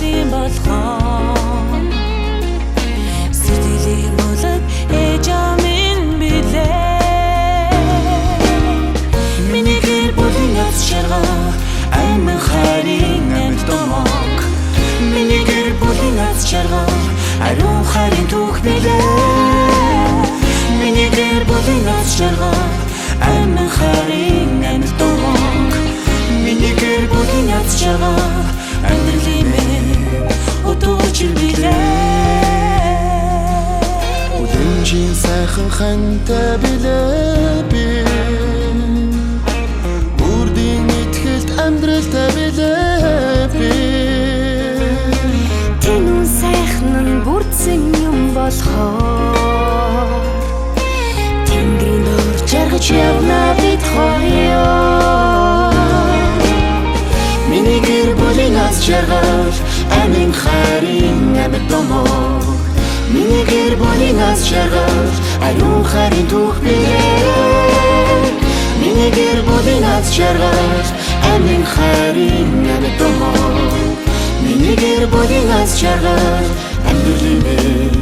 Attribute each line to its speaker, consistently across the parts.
Speaker 1: үлдсэн болгоо сэтгэлийн булаг ээж амин билээ миний гэр бүлийн аз жаргал амин хайрын амьд домог миний гэр бүлийн аз жаргал ариун хайрын түүх билээ миний гэр бүлийн аз жаргал амин хайрын амьд домог миний гэр бүлийн аз жаргал амьдралын минь утгуулж билээ
Speaker 2: Үлэмжийн сайхан хантай билээ би Бүрдийн итгэлд амьдралтай билээ би
Speaker 1: Тэнүүн сайхан нь бүрдсэн юм болохоор Тэнгэрийн дор жаргаж явна бид хоёр
Speaker 2: Миний гэр бүлийн аз жаргал амин хайрын амьд домог Миний гэр бүлийн аз жаргал ариун хайрын түүх билээ Миний гэр бүлийн аз жаргал амин хайрын амьд домог Миний гэр бүлийн аз жаргал амьдралын минь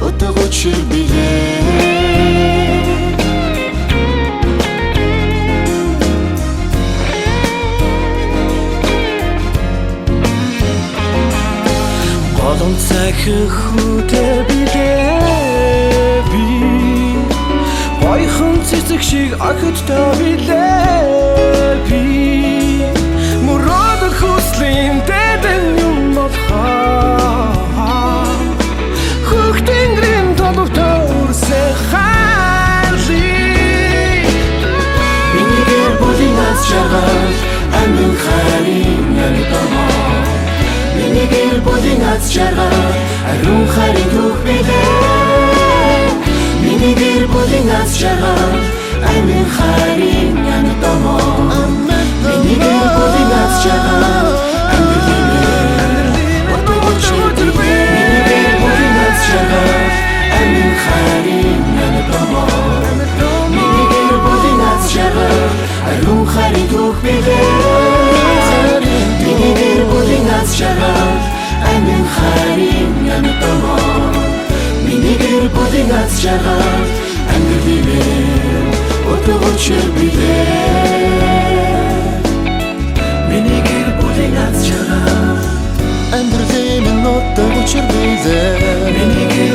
Speaker 2: утгуулж билээ Олон цахих хүүтэй билээ би Баяхан цэцэг шиг охидтой билээ би Мурад хүслийн дэдэн юм болохоо Хүүхдийн толгой төрсөн хайрлыг Миний гэр бүлийн аз жаргал амин хайрын амьд домог Миний гэр бүлийн аз жаргал ариун хайрын түүх билээ Миний гэр бүлийн аз жаргал амин хайрын амьд домог Миний гэр бүлийн аз жаргал амьдралын минь утгуулж билээ Миний гэр бүлийн аз жаргал амин хайрын амьд домог Миний гэр бүлийн аз жаргал ариун хайрын түүх билээ Миний гэр бүлийн аз жаргал амин хайрын амьд домог Миний гэр бүлийн аз жаргал амьдралын минь утгуулж билээ Миний гэр бүлийн аз жаргал амьдралын минь утгуулж билээ Миний гэр